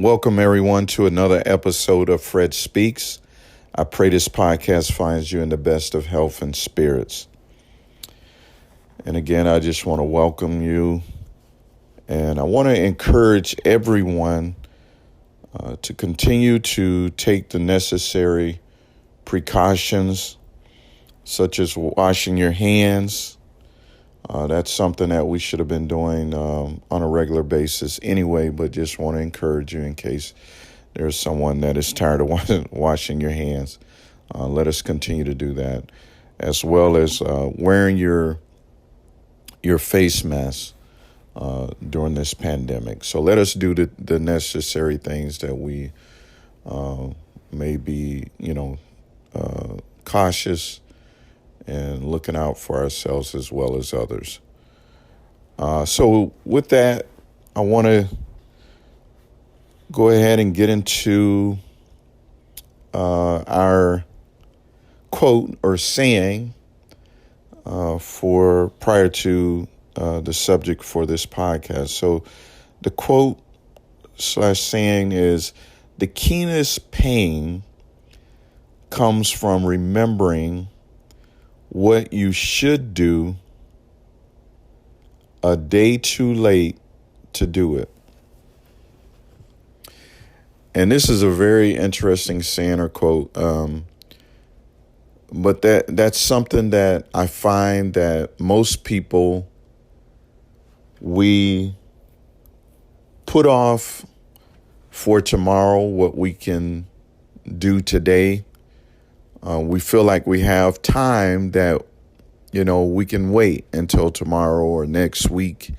Welcome, everyone, to another episode of Fred Speaks. I pray this podcast finds you in the best of health and spirits. And again, I just want to welcome you, and I want to encourage everyone to continue to take the necessary precautions, such as washing your hands. That's something that we should have been doing on a regular basis anyway, but just want to encourage you in case there's someone that is tired of washing your hands. Let us continue to do that, as well as wearing your face mask during this pandemic. So let us do the necessary things that we may be, cautious and looking out for ourselves as well as others. So with that, I want to go ahead and get into our quote or saying for prior to the subject for this podcast. So the quote / saying is, the keenest pain comes from remembering what you should do a day too late to do it. And this is a very interesting saying or quote, but that's something that I find that most people, we put off for tomorrow what we can do today. We feel like we have time that, we can wait until tomorrow or next week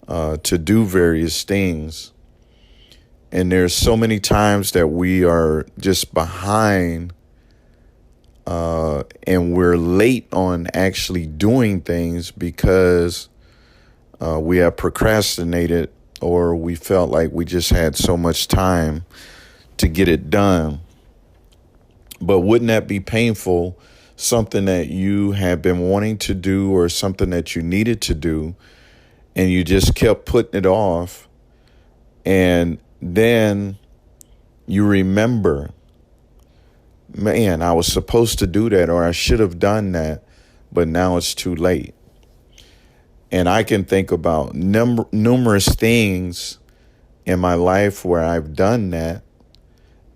to do various things. And there's so many times that we are just behind and we're late on actually doing things because we have procrastinated, or we felt like we just had so much time to get it done. But wouldn't that be painful, something that you have been wanting to do or something that you needed to do, and you just kept putting it off, and then you remember, man, I was supposed to do that, or I should have done that, but now it's too late. And I can think about numerous things in my life where I've done that,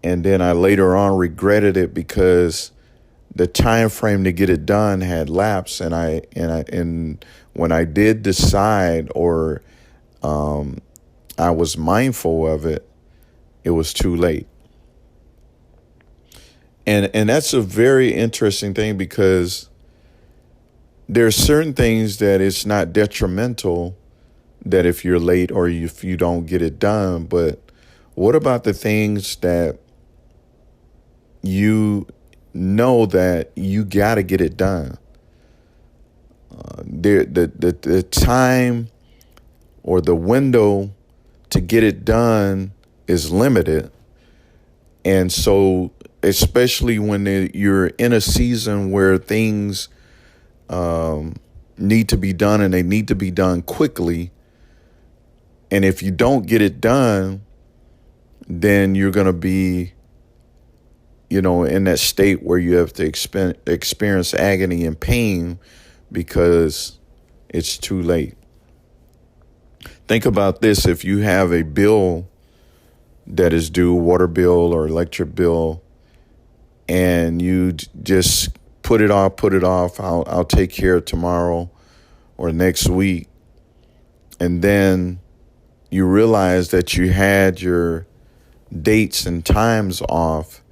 and then I later on regretted it because the time frame to get it done had lapsed, and when I did decide, or I was mindful of it, it was too late. And that's a very interesting thing, because there are certain things that it's not detrimental that if you're late or if you don't get it done. But what about the things that you know that you got to get it done? The time or the window to get it done is limited. And so, especially when you're in a season where things need to be done, and they need to be done quickly, and if you don't get it done, then you're going to be in that state where you have to experience agony and pain because it's too late. Think about this. If you have a bill that is due, water bill or electric bill, and you just put it off, I'll take care of tomorrow or next week, and then you realize that you had your dates and times off,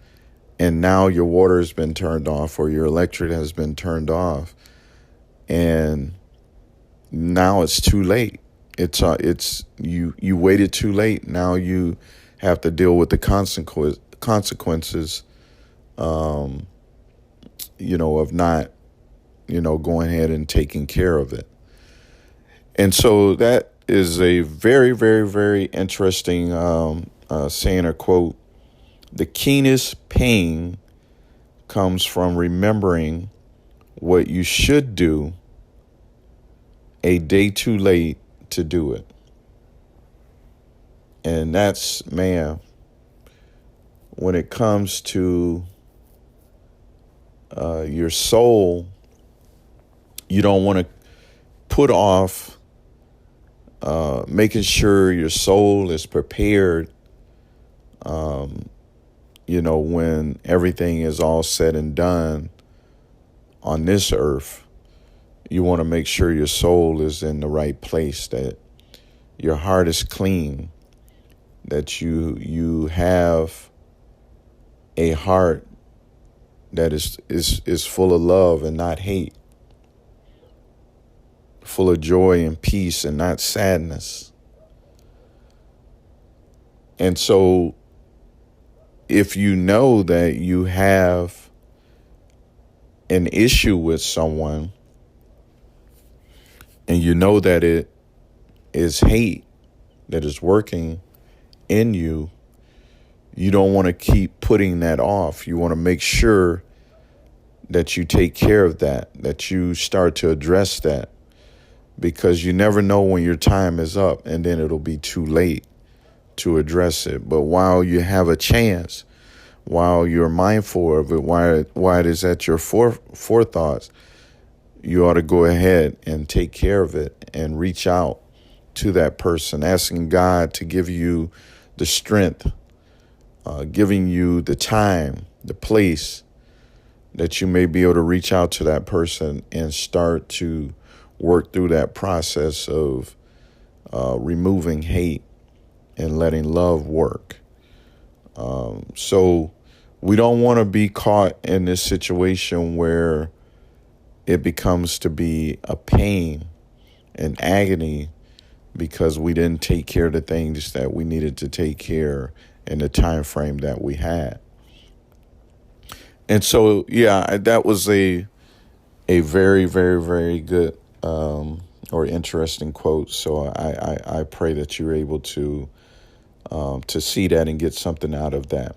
and now your water has been turned off or your electric has been turned off, and now it's too late. It's you waited too late. Now you have to deal with the consequences, of not, going ahead and taking care of it. And so that is a very, very, very interesting saying or quote. The keenest pain comes from remembering what you should do a day too late to do it. And that's, man, when it comes to your soul, you don't want to put off making sure your soul is prepared, when everything is all said and done on this earth. You want to make sure your soul is in the right place, that your heart is clean, that you have a heart that is full of love and not hate, full of joy and peace and not sadness. And so if you know that you have an issue with someone, and you know that it is hate that is working in you, you don't want to keep putting that off. You want to make sure that you take care of that you start to address that, because you never know when your time is up and then it'll be too late to address it. But while you have a chance, while you're mindful of it, while it is at your forethoughts, you ought to go ahead and take care of it and reach out to that person, asking God to give you the strength, giving you the time, the place that you may be able to reach out to that person and start to work through that process of removing hate and letting love work. So we don't want to be caught in this situation where it becomes to be a pain and agony because we didn't take care of the things that we needed to take care in the time frame that we had. And so, yeah, that was a very, very, very good or interesting quote. So I pray that you're able to see that and get something out of that.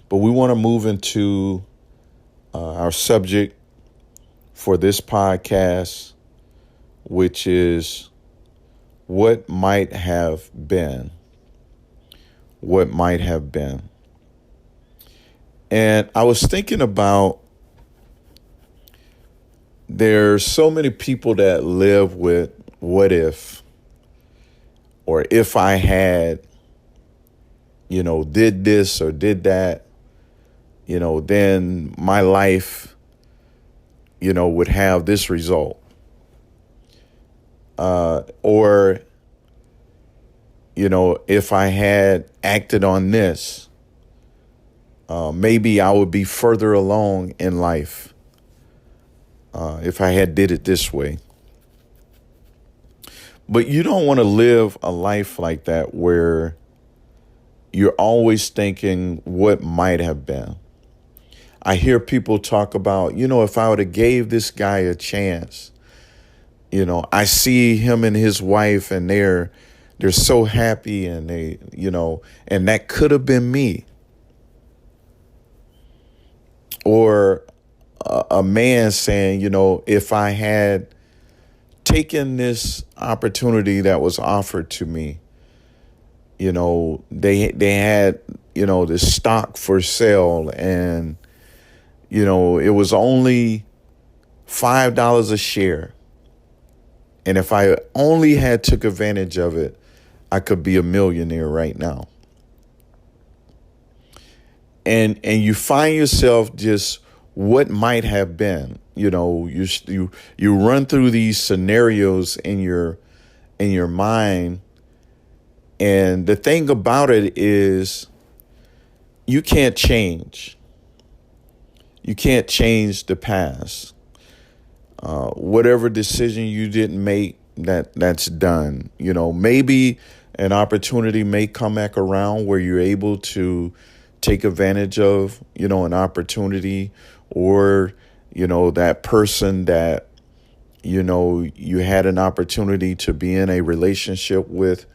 But we want to move into our subject for this podcast, which is what might have been. What might have been. And I was thinking about, there's so many people that live with what if, or if I had, did this or did that, then my life, would have this result. Or, if I had acted on this, maybe I would be further along in life if I had did it this way. But you don't want to live a life like that where you're always thinking what might have been. I hear people talk about, if I would have gave this guy a chance, I see him and his wife and they're so happy and they, and that could have been me. Or a man saying, if I had taken this opportunity that was offered to me, they had, this stock for sale and, it was only $5 a share. And if I only had took advantage of it, I could be a millionaire right now. And you find yourself just what might have been. You run through these scenarios in your mind, and the thing about it is you can't change. You can't change the past. Whatever decision you didn't make, that's done. Maybe an opportunity may come back around where you're able to take advantage of, an opportunity, or, that person that, you had an opportunity to be in a relationship with,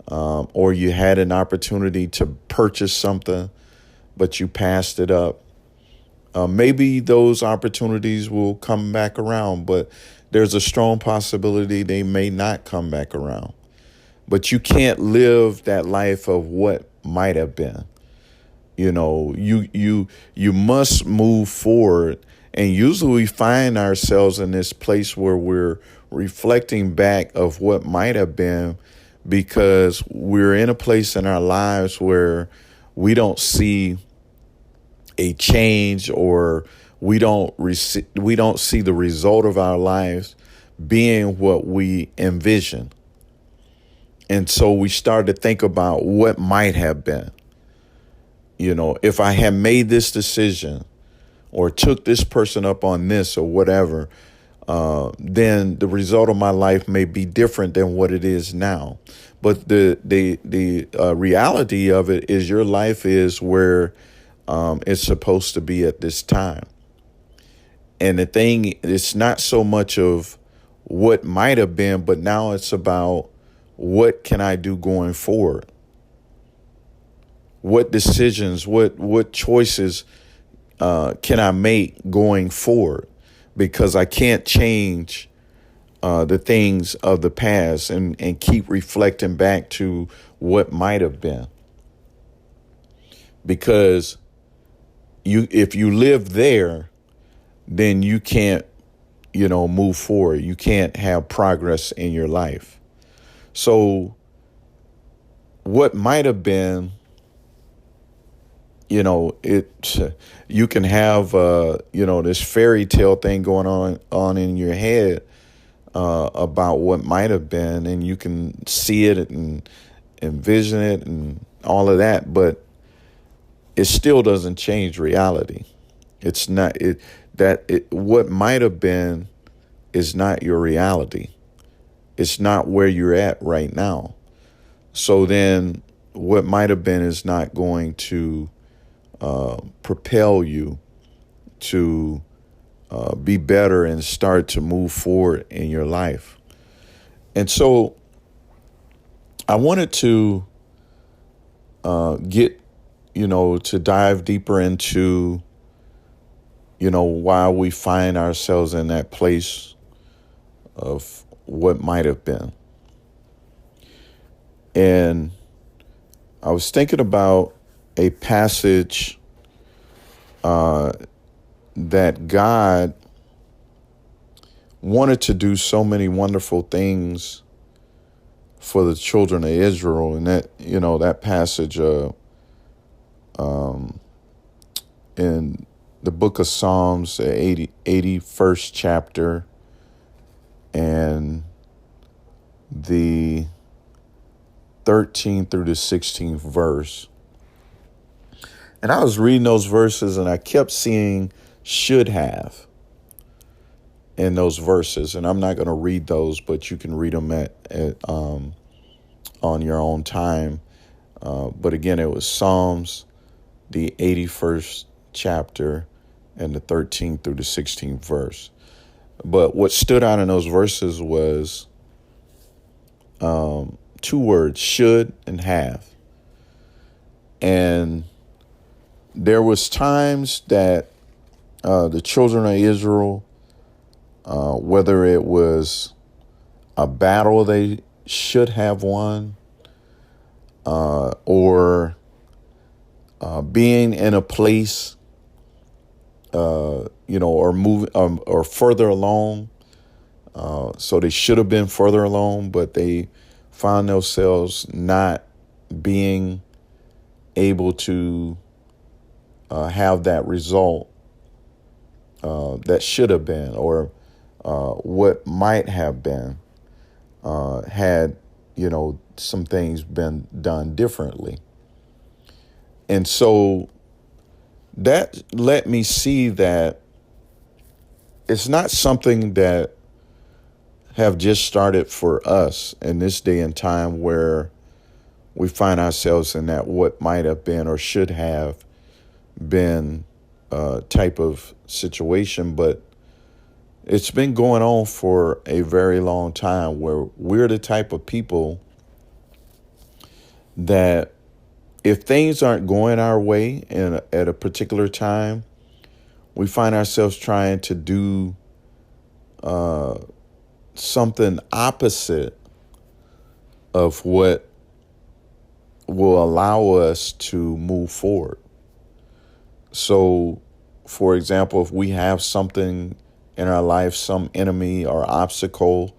or you had an opportunity to purchase something, but you passed it up. Maybe those opportunities will come back around, but there's a strong possibility they may not come back around. but you can't live that life of what might have been. You must move forward. And usually we find ourselves in this place where we're reflecting back of what might have been, because we're in a place in our lives where we don't see a change, or we don't see the result of our lives being what we envision. And so we start to think about what might have been. If I had made this decision or took this person up on this or whatever, then the result of my life may be different than what it is now. But the reality of it is your life is where it's supposed to be at this time. And the thing, it's not so much of what might have been, but now it's about what can I do going forward? What decisions, what choices can I make going forward? Because I can't change the things of the past and keep reflecting back to what might have been. Because if you live there, then you can't, move forward. You can't have progress in your life. So what might have been, you can have, this fairy tale thing going on in your head about what might have been, and you can see it and envision it and all of that, but it still doesn't change reality. It's not what might have been is not your reality. It's not where you're at right now. So then what might have been is not going to propel you to be better and start to move forward in your life. And so I wanted to get, to dive deeper into, why we find ourselves in that place of what might have been. And I was thinking about a passage that God wanted to do so many wonderful things for the children of Israel. And that passage in the book of Psalms, 81st chapter, and the 13th through the 16th verse. And I was reading those verses and I kept seeing should have in those verses. And I'm not going to read those, but you can read them on your own time. But again, it was Psalms, the 81st chapter, and the 13th through the 16th verse. But what stood out in those verses was two words, should and have. And there was times that the children of Israel, whether it was a battle they should have won, or being in a place, or moving or further along. So they should have been further along, but they found themselves not being able to have that result that should have been, or what might have been, had, some things been done differently. And so that let me see that it's not something that have just started for us in this day and time, where we find ourselves in that what might have been or should have been type of situation, but it's been going on for a very long time, where we're the type of people that if things aren't going our way at a particular time, we find ourselves trying to do something opposite of what will allow us to move forward. So, for example, if we have something in our life, some enemy or obstacle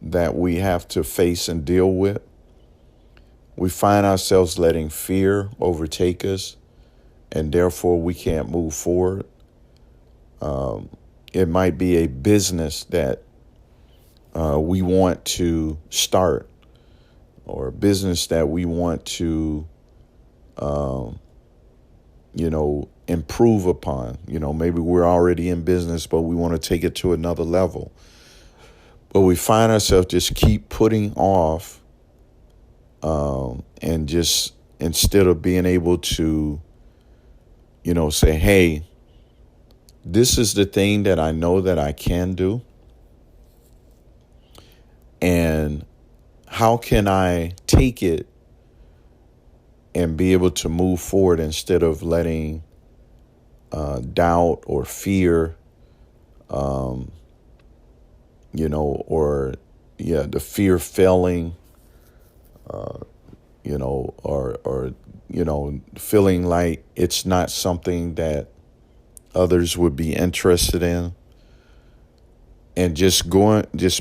that we have to face and deal with, we find ourselves letting fear overtake us, and therefore we can't move forward. It might be a business that we want to start, or a business that we want to, improve upon. Maybe we're already in business, but we want to take it to another level. But we find ourselves just keep putting off, and just instead of being able to, say, hey, this is the thing that I know that I can do. And how can I take it and be able to move forward instead of letting doubt or fear, the fear failing, or feeling like it's not something that others would be interested in, and just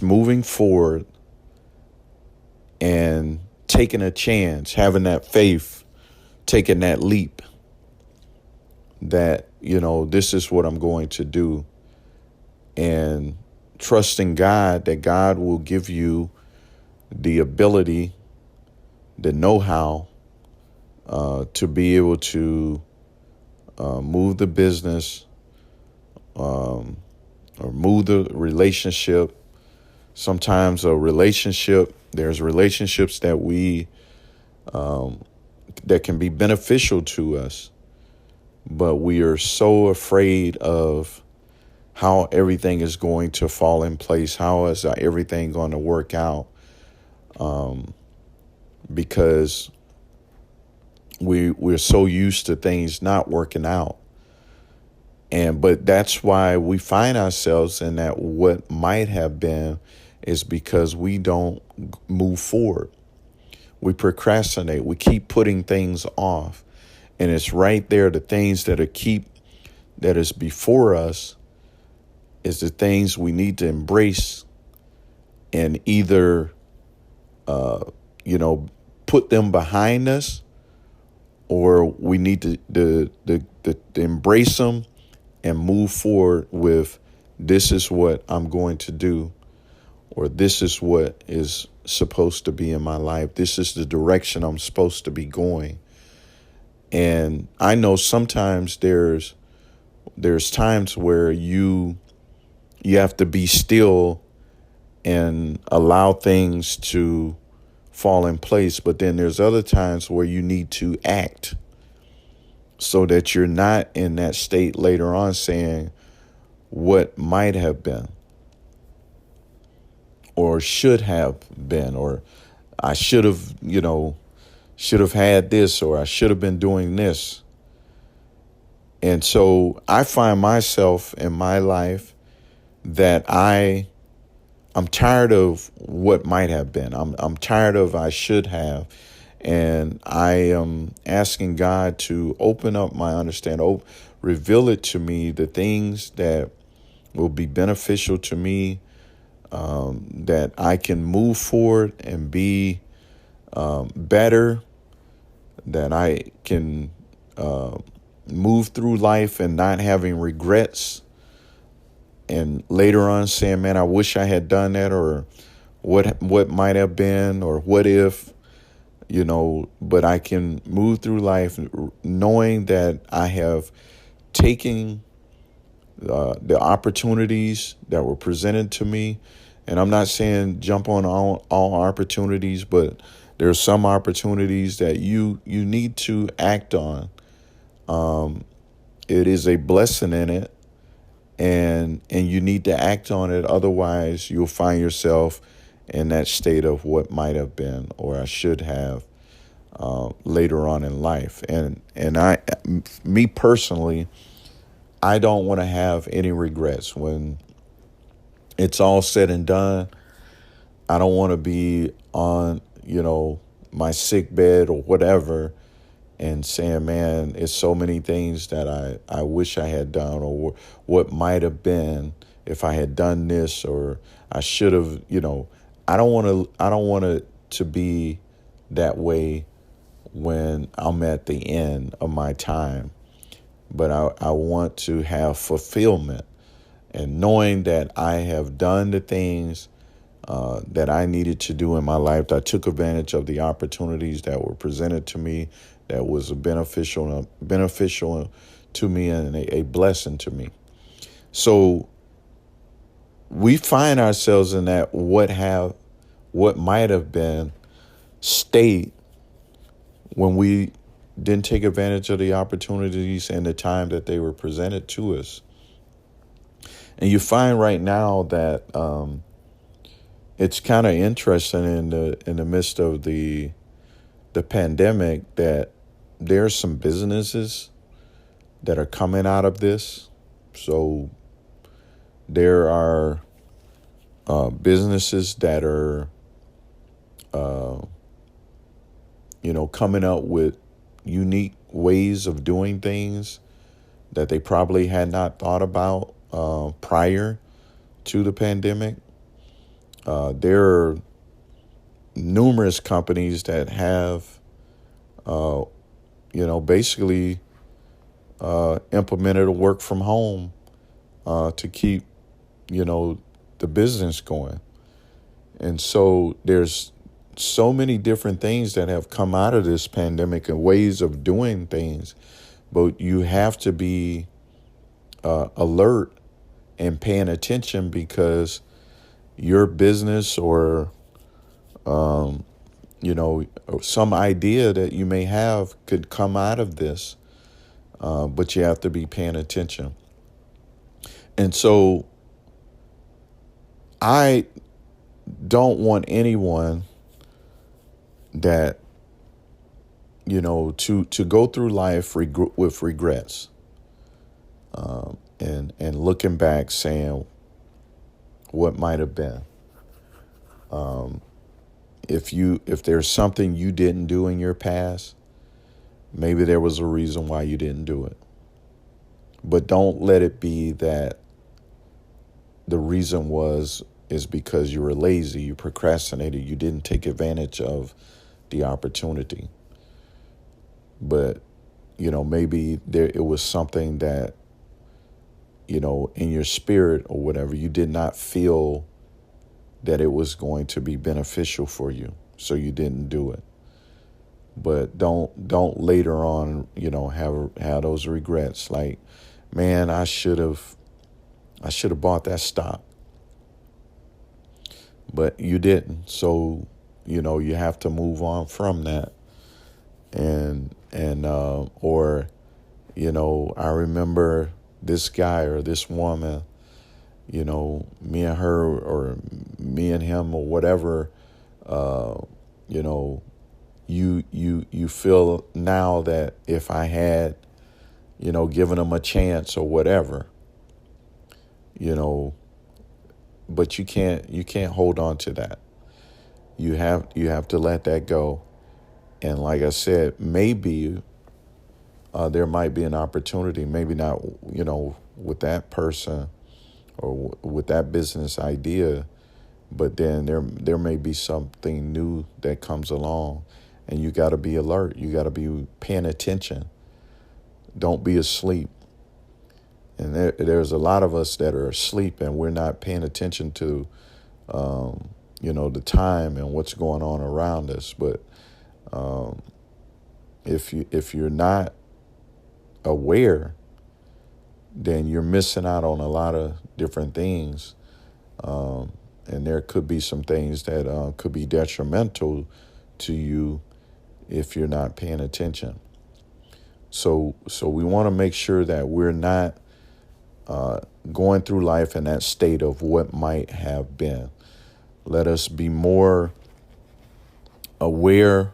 moving forward and taking a chance, having that faith, taking that leap that, this is what I'm going to do, and trusting God that God will give you the ability, the know-how, to be able to move the business, or move the relationship. Sometimes there's relationships that that can be beneficial to us, but we are so afraid of how everything is going to fall in place. How is everything going to work out? Because we're so used to things not working out. But that's why we find ourselves in that what might have been, is because we don't move forward. We procrastinate. We keep putting things off. And it's right there, the things that is before us is the things we need to embrace, and either, put them behind us, or we need to embrace them and move forward with, this is what I'm going to do, or this is what is supposed to be in my life. This is the direction I'm supposed to be going. And I know sometimes there's times where you have to be still and allow things to fall in place. But then there's other times where you need to act, so that you're not in that state later on saying what might have been, or should have been, or I should have had this, or I should have been doing this. And so I find myself in my life that I'm tired of what might have been. I'm tired of I should have. And I am asking God to open up my understanding, reveal it to me, the things that will be beneficial to me, that I can move forward and be better, that I can move through life and not having regrets, and later on saying, man, I wish I had done that, or what might have been, or what if, but I can move through life knowing that I have taken the opportunities that were presented to me. And I'm not saying jump on all opportunities, but there are some opportunities that you need to act on. It is a blessing in it, and you need to act on it. Otherwise, you'll find yourself in that state of what might have been, or I should have, later on in life. And me personally, I don't want to have any regrets when it's all said and done. I don't want to be on, my sick bed or whatever, and saying, man, it's so many things that I wish I had done, or what might have been if I had done this, or I should have, I don't want it to be that way when I'm at the end of my time. But I want to have fulfillment, and knowing that I have done the things that I needed to do in my life. I took advantage of the opportunities that were presented to me, that was beneficial to me, and a blessing to me. So we find ourselves in that what might have been state when we didn't take advantage of the opportunities and the time that they were presented to us. And you find right now that it's kind of interesting in the midst of the pandemic that there are some businesses that are coming out of this. So there are businesses that are coming up with unique ways of doing things that they probably had not thought about prior to the pandemic. There are numerous companies that have, basically implemented a work from home to keep, the business going. And so there's so many different things that have come out of this pandemic and ways of doing things, but you have to be alert and paying attention, because your business or some idea that you may have could come out of this, but you have to be paying attention. And so I don't want anyone that, to go through life with regrets, and looking back saying what might have been. If there's something you didn't do in your past, maybe there was a reason why you didn't do it. But don't let it be that the reason is because you were lazy, you procrastinated, you didn't take advantage of the opportunity. But, maybe it was something that, in your spirit or whatever, you did not feel that it was going to be beneficial for you, so you didn't do it. But don't later on, have those regrets. Like, man, I should have bought that stock, but you didn't. So, you have to move on from that. Or, I remember this guy or this woman, me and her or me and him or whatever, you feel now that if I had, given them a chance or whatever, but you can't hold on to that. You have to let that go. And like I said, maybe there might be an opportunity, maybe not, with that person or with that business idea, but then there may be something new that comes along, and you got to be alert. You got to be paying attention. Don't be asleep. And there's a lot of us that are asleep, and we're not paying attention to, the time and what's going on around us. But if you're not aware, then you're missing out on a lot of different things. And there could be some things that could be detrimental to you if you're not paying attention. So we want to make sure that we're not going through life in that state of what might have been. Let us be more aware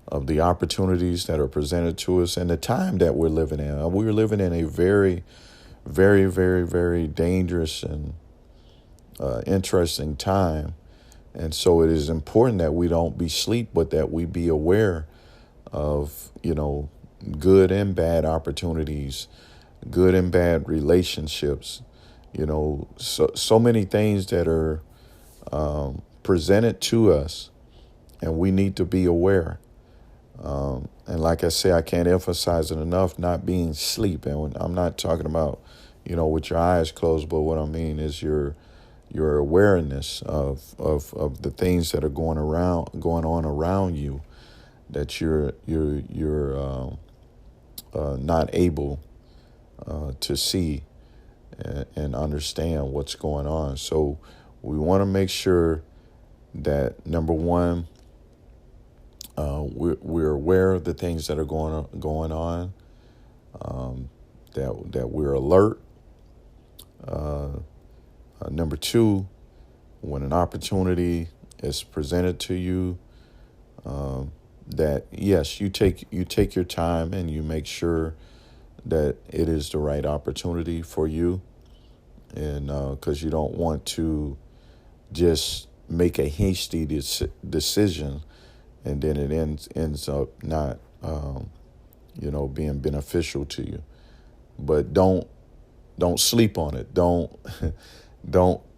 of the opportunities that are presented to us and the time that we're living in. We're living in a very, very, very, very dangerous and interesting time And so it is important that we don't be asleep, but that we be aware of, good and bad opportunities, good and bad relationships, so many things that are presented to us, and we need to be aware. And like I say, I can't emphasize it enough, not being asleep. And I'm not talking about, with your eyes closed, but what I mean is your awareness of the things that are going on around you, that you're not able to see and understand what's going on. So we want to make sure that, number one, we're aware of the things that are going on, that we're alert. Number two, when an opportunity is presented to you, that yes, you take your time and you make sure that it is the right opportunity for you, and because you don't want to just make a hasty decision, and then it ends up not being beneficial to you. But don't sleep on it. Don't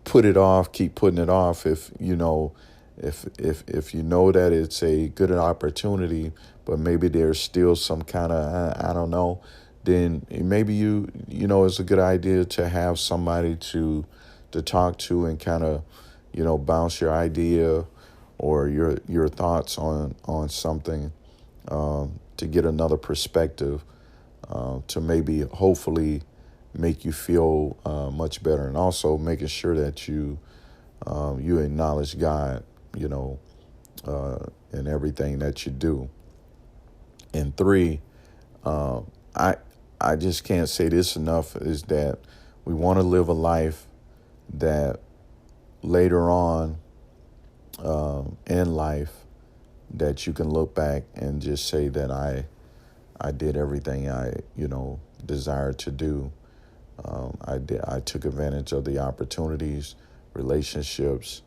put it off. Keep putting it off. If you know that it's a good opportunity, but maybe there's still some kind of I don't know, then maybe it's a good idea to have somebody to talk to and kind of bounce your idea or your thoughts on something, to get another perspective, to maybe hopefully make you feel much better, and also making sure that you acknowledge God, in everything that you do. And three, I just can't say this enough, is that we want to live a life that later on in life, that you can look back and just say that I did everything I desired to do. I took advantage of the opportunities, relationships,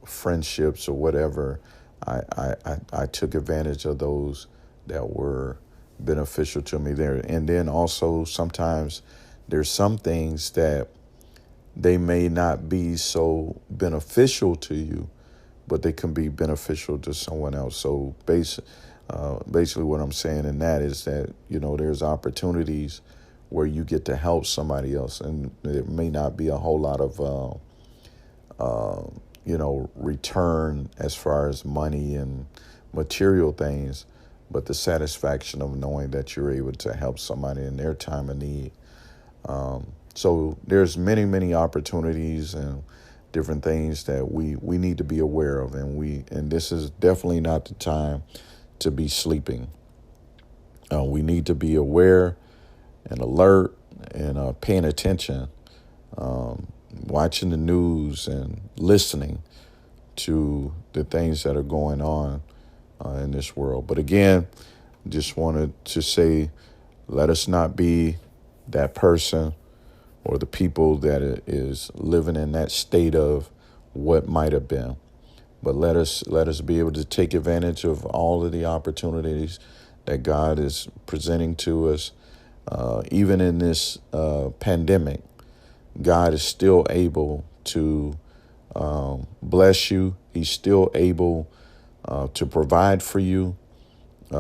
friendships or whatever. I took advantage of those that were beneficial to me there. And then also sometimes there's some things that they may not be so beneficial to you, but they can be beneficial to someone else. So basically what I'm saying in that is that, there's opportunities where you get to help somebody else, and there may not be a whole lot of, return as far as money and material things, but the satisfaction of knowing that you're able to help somebody in their time of need. So there's many, many opportunities and different things that we need to be aware of, and this is definitely not the time to be sleeping. We need to be aware and alert and paying attention, watching the news and listening to the things that are going on in this world. But again, just wanted to say, let us not be that person or the people that is living in that state of what might have been. But let us be able to take advantage of all of the opportunities that God is presenting to us. Even in this pandemic, God is still able to bless you. He's still able to provide for you.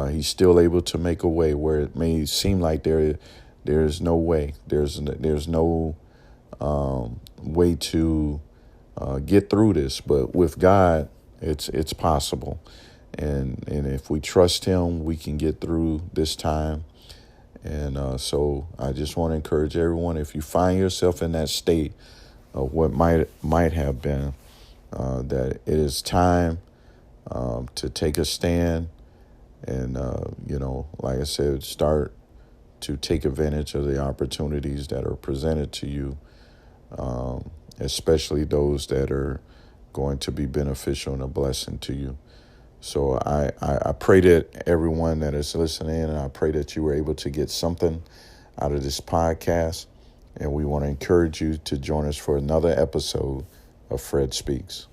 He's still able to make a way where it may seem like there's no way. There's no way to get through this. But with God, it's possible. And if we trust Him, we can get through this time. And so I just want to encourage everyone, if you find yourself in that state of what might have been, that it is time to take a stand and, like I said, start to take advantage of the opportunities that are presented to you, especially those that are going to be beneficial and a blessing to you. So I pray that everyone that is listening, and I pray that you were able to get something out of this podcast. And we want to encourage you to join us for another episode of Fred Speaks.